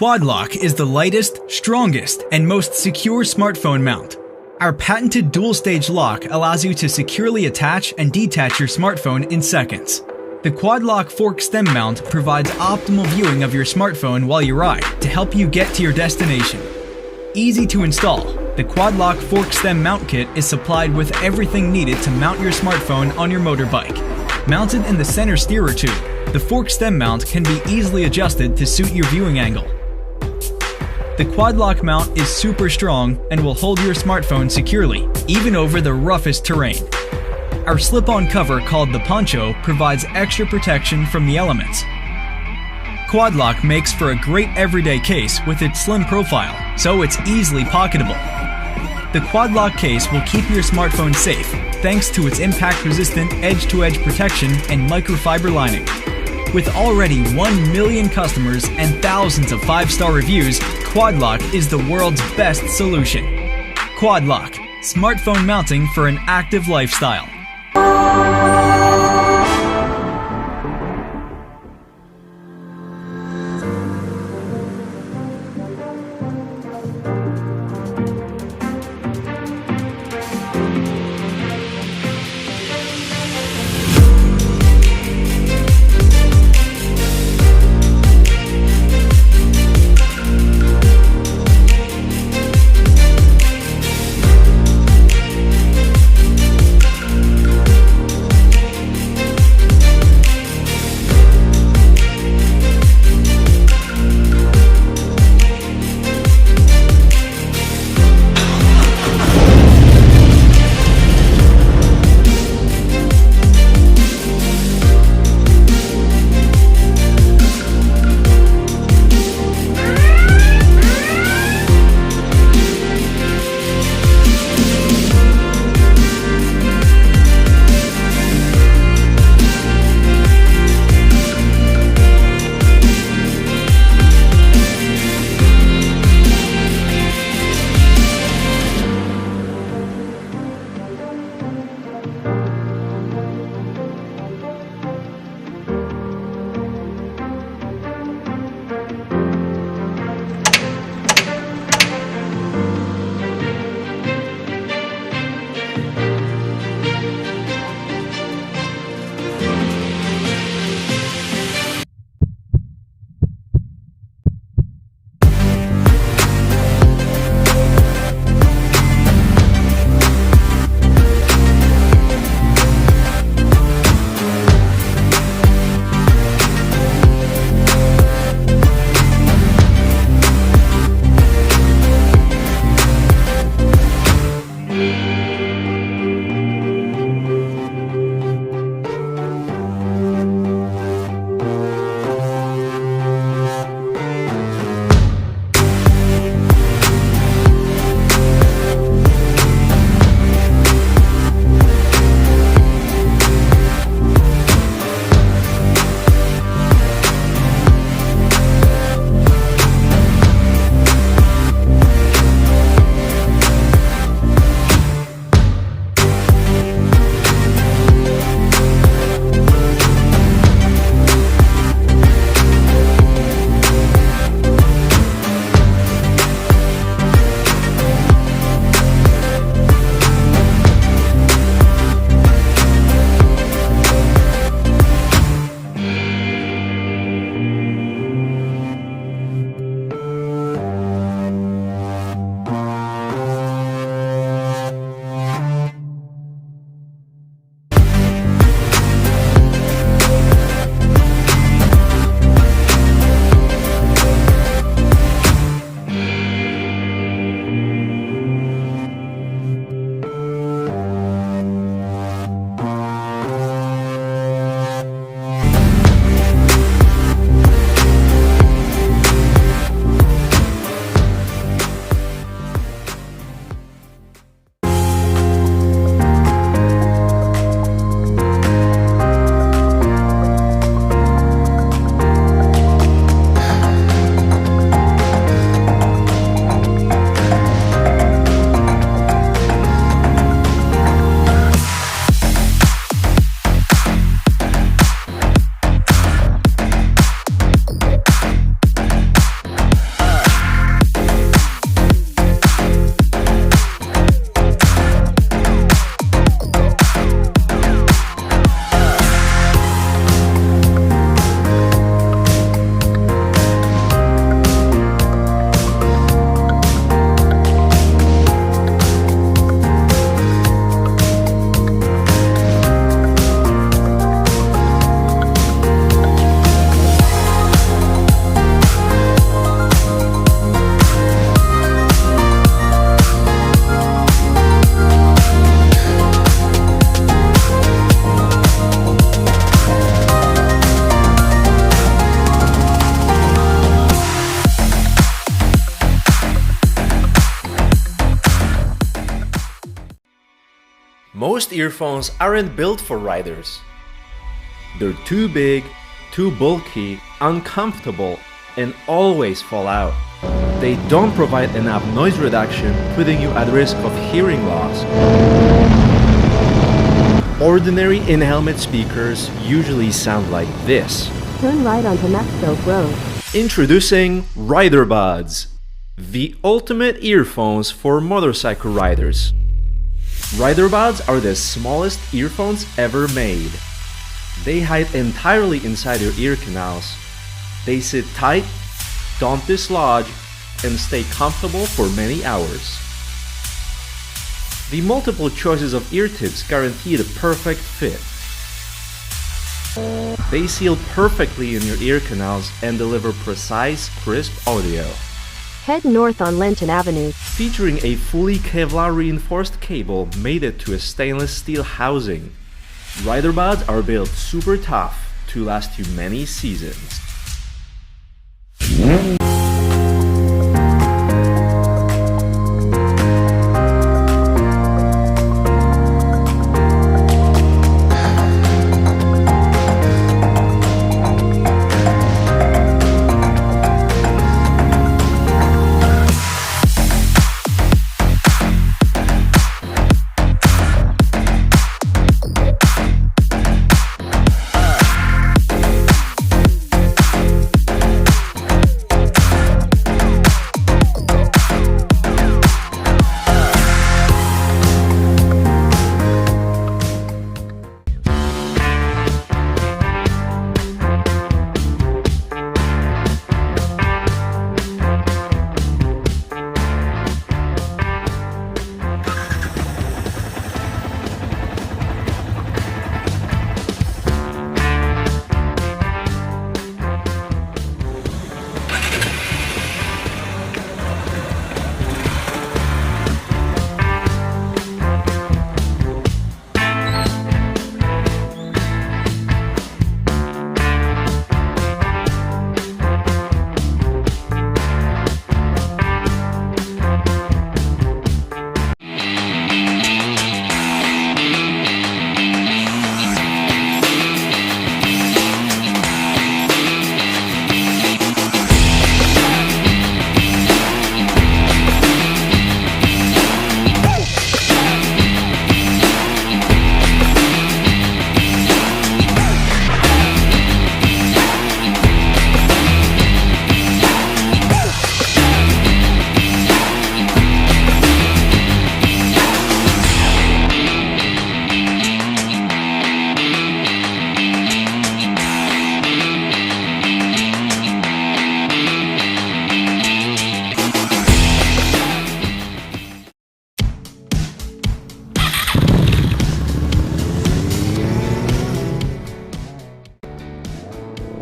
Quad Lock is the lightest, strongest, and most secure smartphone mount. Our patented dual-stage lock allows you to securely attach and detach your smartphone in seconds. The Quad Lock fork stem mount provides optimal viewing of your smartphone while you ride to help you get to your destination. Easy to install, the Quad Lock fork stem mount kit is supplied with everything needed to mount your smartphone on your motorbike. Mounted in the center steerer tube, the fork stem mount can be easily adjusted to suit your viewing angle. The Quad Lock mount is super strong and will hold your smartphone securely, even over the roughest terrain. Our slip-on cover called the Poncho provides extra protection from the elements. Quad Lock makes for a great everyday case with its slim profile, so it's easily pocketable. The Quad Lock case will keep your smartphone safe thanks to its impact-resistant edge-to-edge protection and microfiber lining. With already 1 million customers and thousands of 5-star reviews, Quad Lock is the world's best solution. Quad Lock, smartphone mounting for an active lifestyle. Most earphones aren't built for riders. They're too big, too bulky, uncomfortable, and always fall out. They don't provide enough noise reduction, putting you at risk of hearing loss. Ordinary in-helmet speakers usually sound like this. Turn right onto Maxfield Road. Introducing Rider Buds, the ultimate earphones for motorcycle riders. Rider Buds are the smallest earphones ever made. They hide entirely inside your ear canals. They sit tight, don't dislodge, and stay comfortable for many hours. The multiple choices of ear tips guarantee the perfect fit. They seal perfectly in your ear canals and deliver precise, crisp audio. Head north on Lenton Avenue. Featuring a fully Kevlar reinforced cable mated to a stainless steel housing. Rider Buds are built super tough to last you many seasons.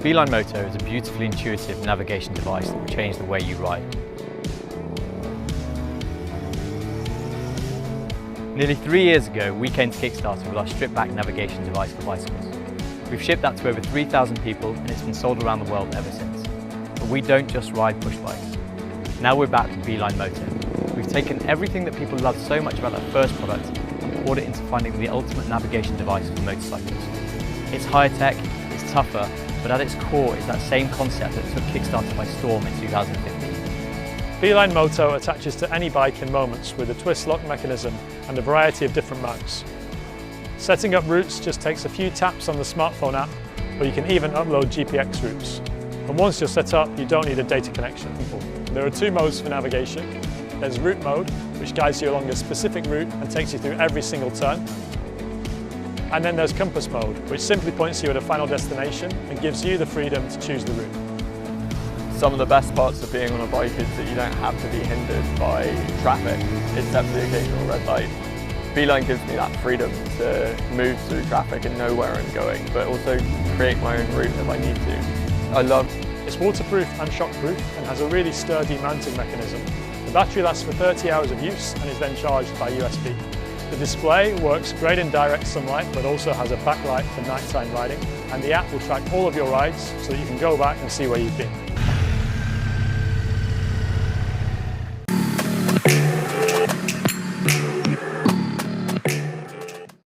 BEELINE MOTO is a beautifully intuitive navigation device that will change the way you ride. Nearly 3 years ago, we came to Kickstarter with our stripped-back navigation device for bicycles. We've shipped that to over 3,000 people and it's been sold around the world ever since. But we don't just ride push bikes. Now we're back with BEELINE MOTO. We've taken everything that people loved so much about that first product and poured it into finding the ultimate navigation device for motorcycles. It's higher tech, it's tougher, but at its core is that same concept that took Kickstarter by storm in 2015. BEELINE MOTO attaches to any bike in moments with a twist lock mechanism and a variety of different modes. Setting up routes just takes a few taps on the smartphone app, or you can even upload GPX routes. And once you're set up, you don't need a data connection. There are 2 modes for navigation. There's route mode, which guides you along a specific route and takes you through every single turn. And then there's compass mode, which simply points you at a final destination and gives you the freedom to choose the route. Some of the best parts of being on a bike is that you don't have to be hindered by traffic, except the occasional red light. BEELINE gives me that freedom to move through traffic and know where I'm going, but also create my own route if I need to. It's waterproof and shockproof and has a really sturdy mounting mechanism. The battery lasts for 30 hours of use and is then charged by USB. The display works great in direct sunlight, but also has a backlight for nighttime riding, and the app will track all of your rides so that you can go back and see where you've been.